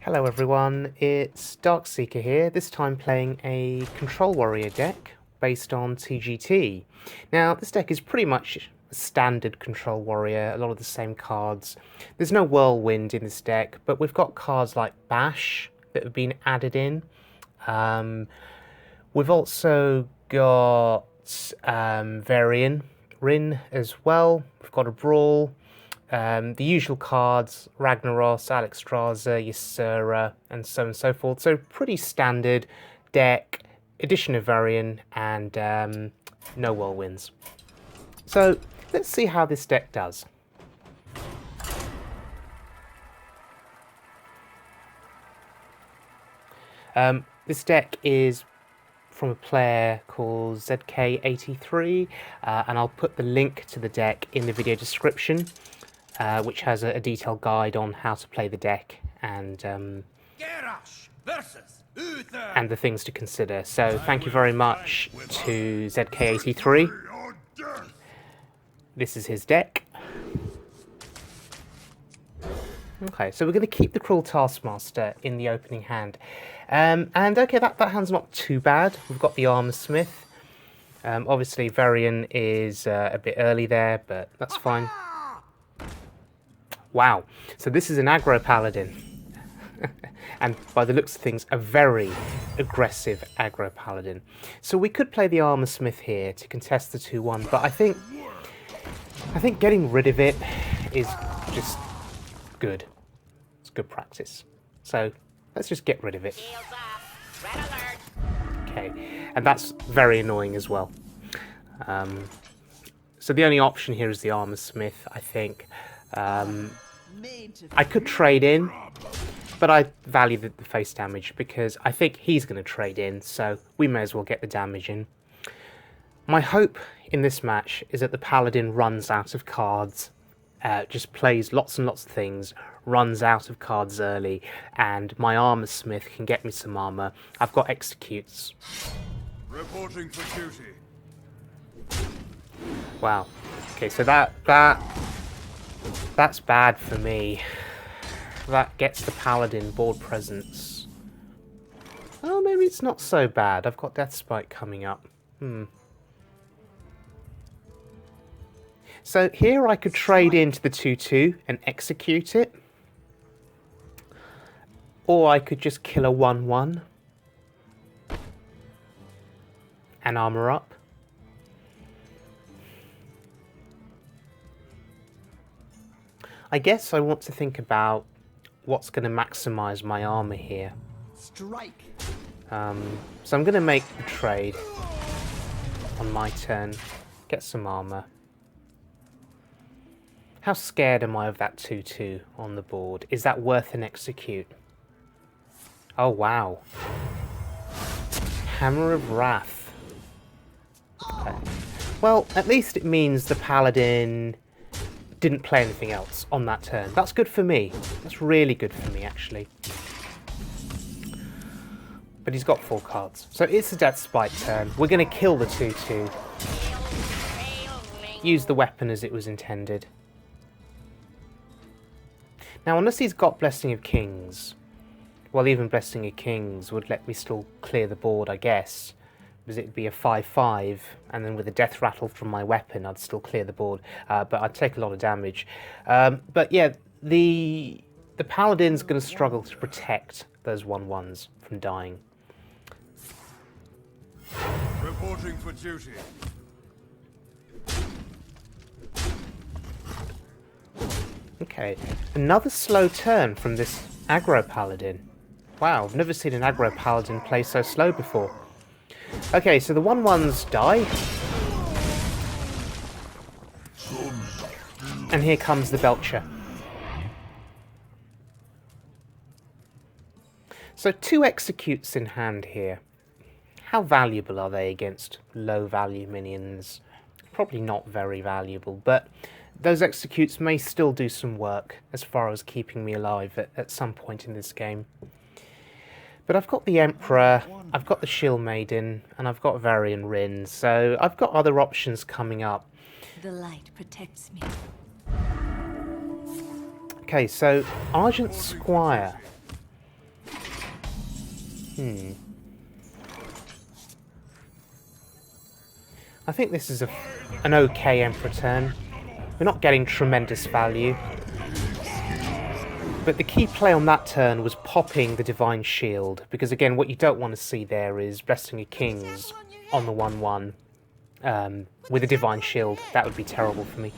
Hello everyone, it's Darkseeker here, this time playing a Control Warrior deck based on TGT. Now this deck is pretty much a standard Control Warrior, a lot of the same cards. There's no Whirlwind in this deck, but we've got cards like Bash that have been added in. We've also got Varian, Rin as well, we've got a Brawl. The usual cards, Ragnaros, Alexstrasza, Ysera, and so on and so forth. So pretty standard deck, addition of Varian, and no Whirlwinds. So let's see how this deck does. This deck is from a player called zk83's, and I'll put the link to the deck in the video description. Which has a detailed guide on how to play the deck and the things to consider. So thank you very much to zk83's. This is his deck. Okay, so we're going to keep the Cruel Taskmaster in the opening hand. And okay, that hand's not too bad. We've got the Armor Smith. Obviously Varian is a bit early there, but that's fine. Wow, so this is an aggro paladin, and by the looks of things, a very aggressive aggro paladin. So we could play the Armor Smith here to contest the 2-1, but I think getting rid of it is just good. It's good practice. So let's just get rid of it. Okay, and that's very annoying as well. So the only option here is the Armor Smith, I think. I could trade in, but I value the face damage because I think he's going to trade in, so we may as well get the damage in. My hope in this match is that the Paladin runs out of cards, just plays lots and lots of things, runs out of cards early, and my Armor Smith can get me some armor. I've got Executes. Reporting for duty. Wow. Okay, so that's bad for me. That gets the Paladin board presence. Oh, maybe it's not so bad. I've got Deathspite coming up. So here I could trade into the 2-2 and execute it. Or I could just kill a 1-1 and armor up. I guess I want to think about what's going to maximize my armor here. Strike. So I'm going to make the trade on my turn, get some armor. How scared am I of that 2-2 on the board? Is that worth an execute? Oh wow. Hammer of Wrath. Okay. Well, at least it means the Paladin didn't play anything else on that turn. That's good for me. That's really good for me, actually. But he's got 4 cards. So it's a Deathspite turn. We're going to kill the 2-2. Use the weapon as it was intended. Now, unless he's got Blessing of Kings, well, even Blessing of Kings would let me still clear the board, I guess. Because it'd be a 5-5, and then with a death rattle from my weapon, I'd still clear the board, but I'd take a lot of damage. But yeah, the Paladin's going to struggle to protect those 1-1s from dying. Reporting for duty. Okay, another slow turn from this aggro Paladin. Wow, I've never seen an aggro Paladin play so slow before. Okay, so the 1-1s die. And here comes the Belcher. So 2 executes in hand here. How valuable are they against low value minions? Probably not very valuable, but those executes may still do some work as far as keeping me alive at some point in this game. But I've got the Emperor, I've got the Shield Maiden, and I've got Varian Rin, so I've got other options coming up. The light protects me. Okay, so Argent Squire. I think this is an okay Emperor turn. We're not getting tremendous value. But the key play on that turn was popping the Divine Shield, because again, what you don't want to see there is Blessing of Kings on the 1/1 with a Divine Shield. That would be terrible for me.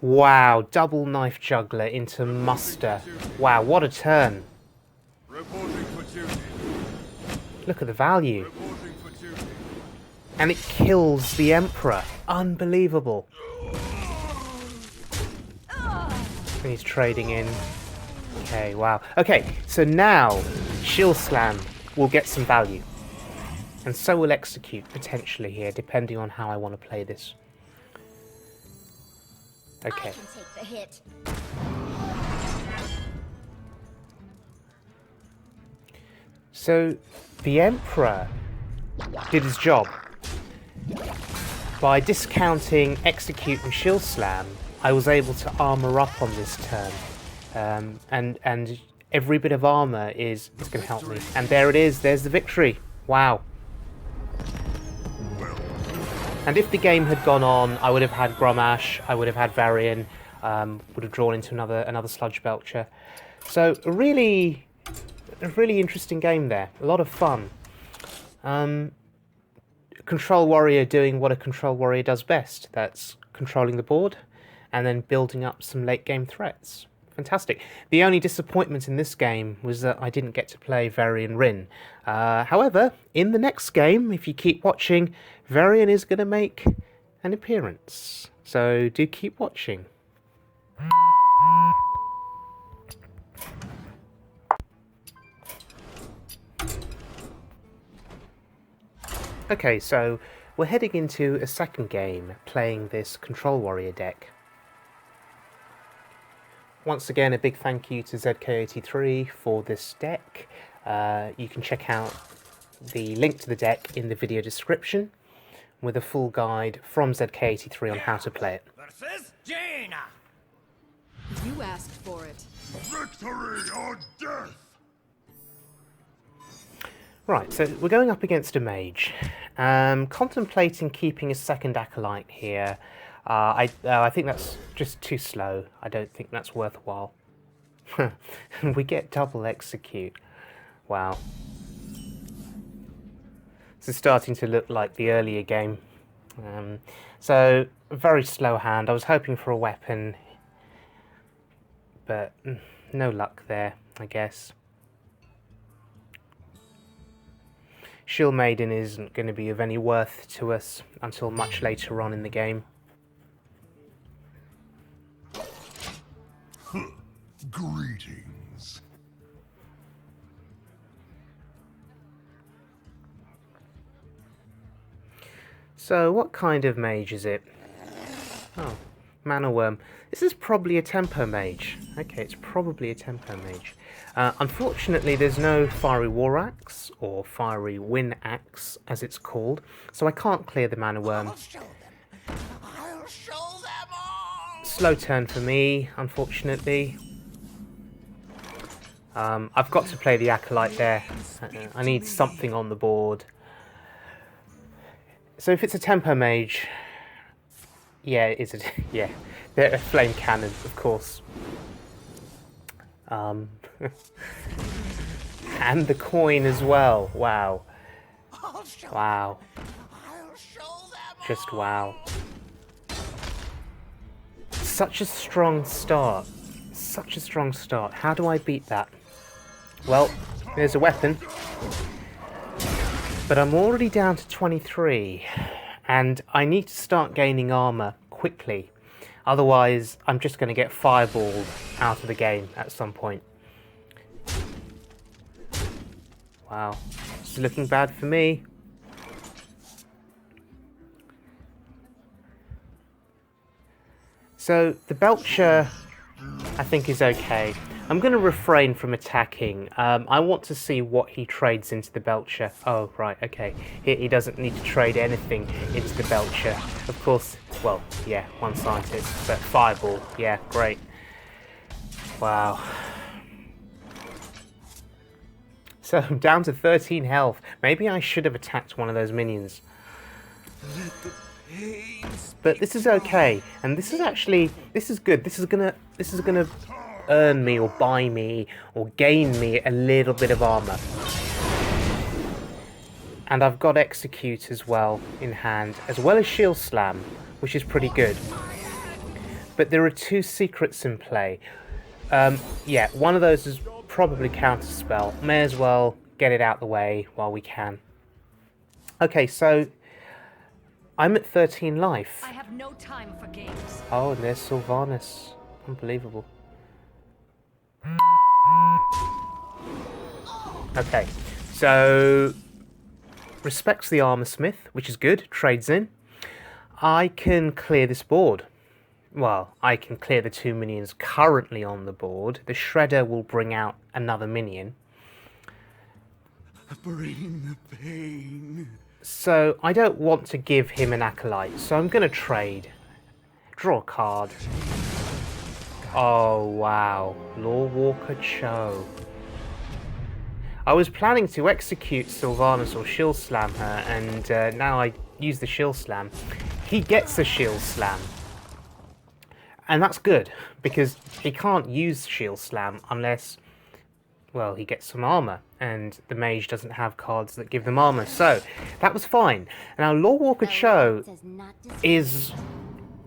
Wow, double Knife Juggler into Muster. Wow, what a turn. Reporting for duty. Look at the value. Reporting for duty. And it kills the Emperor. Unbelievable. And he's trading in. Okay, wow. Okay, so now Shield Slam will get some value. And so will Execute, potentially here, depending on how I want to play this. Okay. I can take the hit. So, the Emperor did his job. By discounting Execute and Shield Slam, I was able to armor up on this turn. And every bit of armor is going to help me. And there it is, there's the victory. Wow. And if the game had gone on, I would have had Grommash, I would have had Varian, would have drawn into another Sludge Belcher. So a really interesting game there. A lot of fun. Control Warrior doing what a Control Warrior does best. That's controlling the board and then building up some late game threats. Fantastic. The only disappointment in this game was that I didn't get to play Varian Rin. However, in the next game, if you keep watching, Varian is going to make an appearance. So do keep watching. Okay, so we're heading into a second game playing this Control Warrior deck. Once again, a big thank you to zk83 for this deck. You can check out the link to the deck in the video description with a full guide from zk83 on how to play it. Versus Jaina. You asked for it. Victory or death. Right, so we're going up against a mage. Contemplating keeping a second acolyte here. I think that's just too slow. I don't think that's worthwhile. We get double Execute. Wow. This is starting to look like the earlier game. So, a very slow hand. I was hoping for a weapon, but no luck there, I guess. Shield Maiden isn't going to be of any worth to us until much later on in the game. Greetings. So, what kind of mage is it? Oh, Mana Worm. This is probably a Tempo Mage. Okay, it's probably a Tempo Mage. Unfortunately, there's no Fiery War Axe, or Fiery Wind Axe, as it's called, so I can't clear the Mana Worm. I'll show them all. Slow turn for me, unfortunately. I've got to play the Acolyte there. I need something on the board. So if it's a Tempo Mage, yeah, is it? Yeah, they're a Flame Cannon, of course. And the coin as well. Wow. Wow. Just wow. Such a strong start. Such a strong start. How do I beat that? Well, there's a weapon. But I'm already down to 23. And I need to start gaining armor quickly. Otherwise, I'm just going to get fireballed out of the game at some point. Wow. This is looking bad for me. So, the Belcher, I think, is okay. I'm going to refrain from attacking. I want to see what he trades into the Belcher. Oh, right, okay. He doesn't need to trade anything into the Belcher. Of course, well, yeah, one scientist, but Fireball, yeah, great. Wow. So I'm down to 13 health. Maybe I should have attacked one of those minions. But this is okay, and this is actually, this is good. This is gonna earn me or buy me or gain me a little bit of armor. And I've got Execute as well in hand, as well as Shield Slam, which is pretty good. But there are two secrets in play. Yeah, one of those is probably Counterspell. May as well get it out the way while we can. Okay, so I'm at 13 life. I have no time for games. Oh, and there's Sylvanas. Unbelievable. Okay, so respects the armor smith, which is good, trades in. I can clear this board. Well, I can clear the two minions currently on the board. The Shredder will bring out another minion. Bring the pain. So I don't want to give him an Acolyte, so I'm going to trade. Draw a card. Oh, wow. Lawwalker Cho. I was planning to execute Sylvanas or Shield Slam her, and now I use the Shield Slam. He gets a Shield Slam. And that's good, because he can't use Shield Slam unless, well, he gets some armor, and the mage doesn't have cards that give them armor, so that was fine. Now, Lawwalker Cho is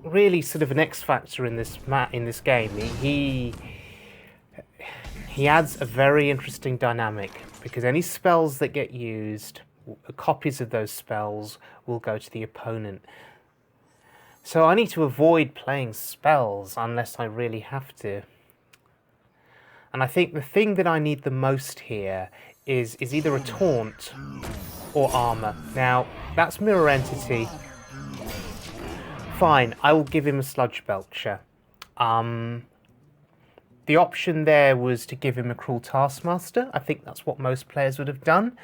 really sort of an X-factor in this game. He adds a very interesting dynamic, because any spells that get used, copies of those spells will go to the opponent. So I need to avoid playing spells unless I really have to. And I think the thing that I need the most here is either a taunt or armor. Now, that's Mirror Entity. Fine, I will give him a Sludge Belcher. The option there was to give him a Cruel Taskmaster. I think that's what most players would have done.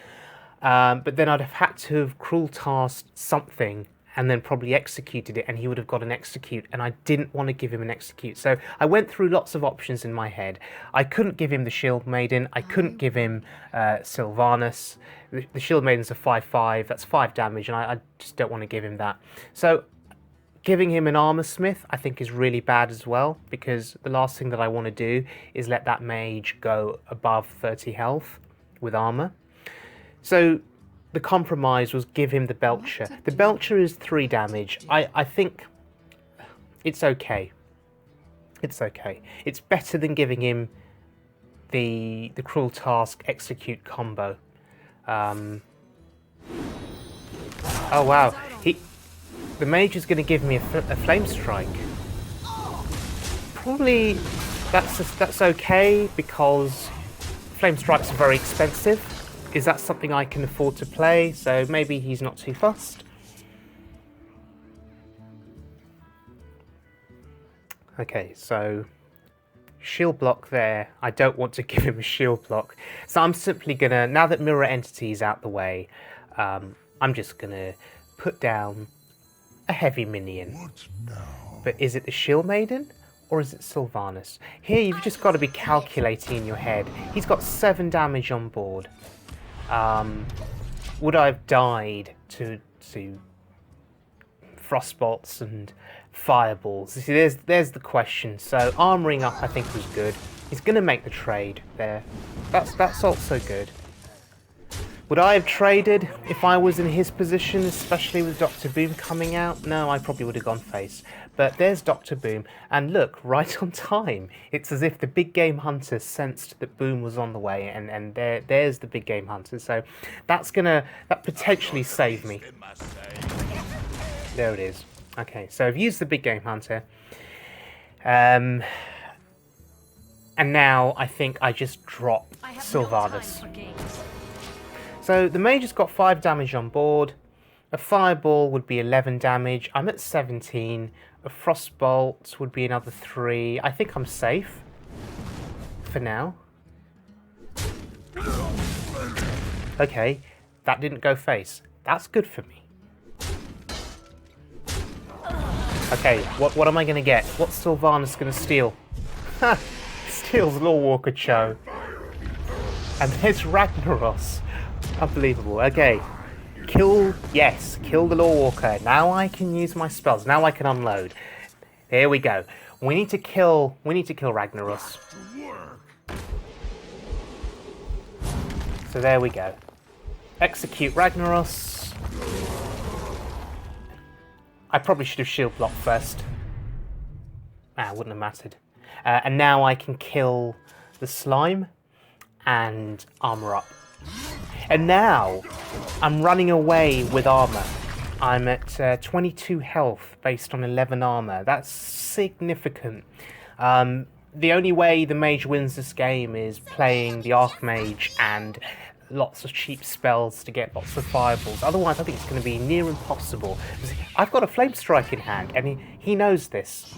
But then I'd have had to have Cruel Tasked something and then probably executed it, and he would have got an Execute, and I didn't want to give him an Execute. So I went through lots of options in my head. I couldn't give him the Shield Maiden. I couldn't give him Sylvanas. The Shield Maiden's a 5/5. That's 5 damage, and I just don't want to give him that. So giving him an Armor Smith, I think, is really bad as well, because the last thing that I want to do is let that mage go above 30 health with armor. So the compromise was give him the Belcher. The Belcher is 3 damage. I think it's okay. It's okay. It's better than giving him the Cruel Task Execute combo. Oh wow. The mage is going to give me a Flame Strike. Probably that's okay, because Flame Strikes are very expensive. Is that something I can afford to play? So maybe he's not too fussed. Okay, so shield block there. I don't want to give him a shield block. So I'm simply gonna, now that Mirror Entity is out the way, I'm just gonna put down a heavy minion. What now? But is it the Shield Maiden? Or is it Sylvanas? Here you've just got to be calculating in your head. He's got 7 damage on board. Would I have died to Frostbolts and Fireballs? You see, there's the question. So armoring up, I think, was good. He's going to make the trade there. That's also good. Would I have traded if I was in his position, especially with Dr. Boom coming out? No, I probably would have gone face. But there's Dr. Boom, and look, right on time. It's as if the big game hunter sensed that Boom was on the way, and there's the big game hunter. So that potentially saved me. There it is. Okay, so I've used the big game hunter. And now I think I just drop Sylvanas. So the mage has got 5 damage on board. A fireball would be 11 damage. I'm at 17. A frostbolt would be another 3. I think I'm safe for now. Okay, that didn't go face. That's good for me. Okay, what am I going to get? What's Sylvanas going to steal? Ha! Steals Lawwalker Cho. And there's Ragnaros. Unbelievable. Okay. Yes, kill the Law Walker. Now I can use my spells. Now I can unload. Here we go. We need to kill Ragnaros. So there we go. Execute Ragnaros. I probably should have shield blocked first. Wouldn't have mattered. And now I can kill the slime and armor up. And now I'm running away with armor. I'm at 22 health based on 11 armor. That's significant. The only way the mage wins this game is playing the Archmage and lots of cheap spells to get lots of fireballs. Otherwise, I think it's going to be near impossible. I've got a Flame Strike in hand, and he knows this.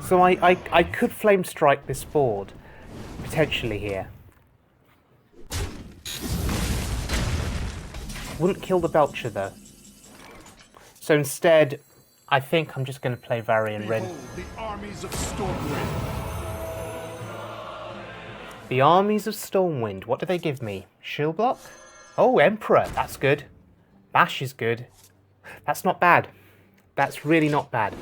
So I could Flame Strike this board, potentially here. Wouldn't kill the Belcher, though. So instead, I think I'm just going to play Varian Rin. The armies of Stormwind. The armies of Stormwind. What do they give me? Shield block? Oh, Emperor. That's good. Bash is good. That's not bad. That's really not bad.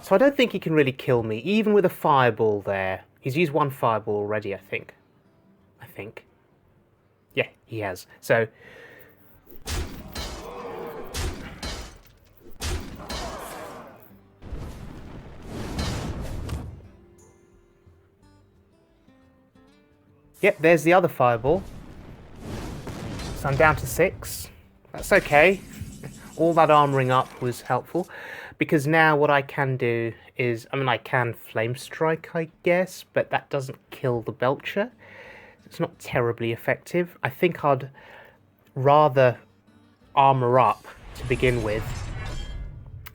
So I don't think he can really kill me, even with a fireball there. He's used one fireball already, I think. Yeah, he has. So... Yep, there's the other fireball. So I'm down to 6. That's okay. All that armoring up was helpful. Because now what I can do is... I can Flame Strike, I guess. But that doesn't kill the Belcher. It's not terribly effective. I think I'd rather armor up to begin with.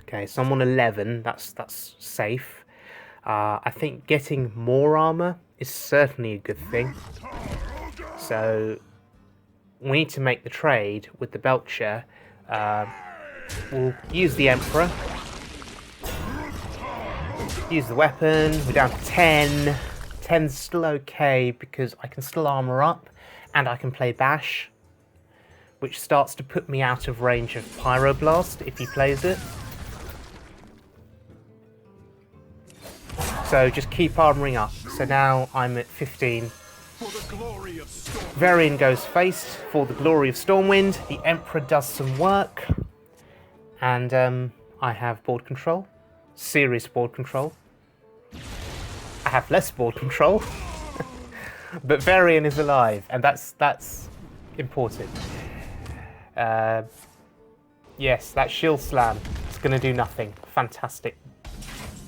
Okay, so I'm on 11. That's safe. I think getting more armor is certainly a good thing. So we need to make the trade with the Belcher. We'll use the Emperor. Use the weapon. We're down to 10. 10's still okay because I can still armor up and I can play Bash, which starts to put me out of range of Pyroblast if he plays it. So just keep armoring up. So now I'm at 15. Varian goes faced for the glory of Stormwind. The Emperor does some work. And I have board control. Serious board control. I have less board control. But Varian is alive. And that's important. Yes, that Shield Slam is going to do nothing. Fantastic.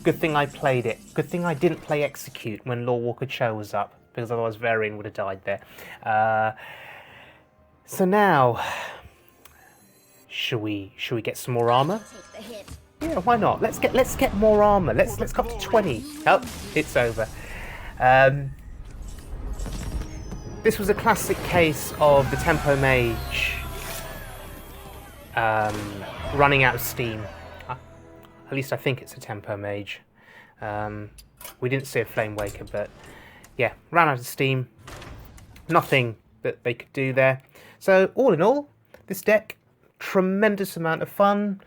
Good thing I played it. Good thing I didn't play Execute when Law Walker Cho was up, because otherwise Varian would have died there. So now, should we get some more armor? Yeah, why not? Let's get more armor. Let's go up to 20. Oh, it's over. This was a classic case of the Tempo Mage running out of steam. At least I think it's a Tempo Mage. We didn't see a Flame Waker, but yeah, ran out of steam. Nothing that they could do there. So all in all, this deck, tremendous amount of fun.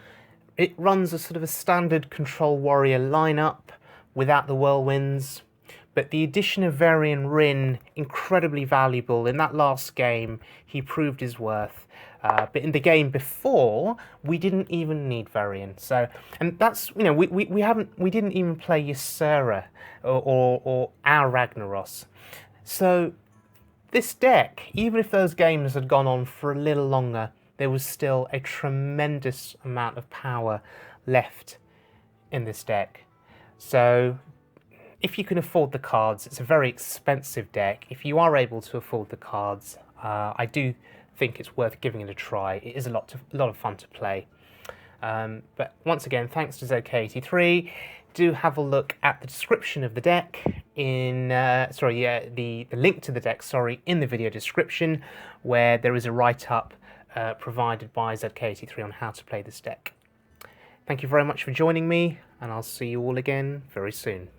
It runs a sort of a standard Control Warrior lineup without the Whirlwinds. But the addition of Varian Rin, incredibly valuable. In that last game, he proved his worth. But in the game before, we didn't even need Varian. So, and that's, you know, we didn't even play Ysera or our Ragnaros. So this deck, even if those games had gone on for a little longer, there was still a tremendous amount of power left in this deck. So if you can afford the cards, it's a very expensive deck. If you are able to afford the cards, I do think it's worth giving it a try. It is a lot of fun to play. But once again, thanks to zk83. Do have a look at the description of the deck in the link to the deck, in the video description, where there is a write-up provided by zk83 on how to play this deck. Thank you very much for joining me, and I'll see you all again very soon.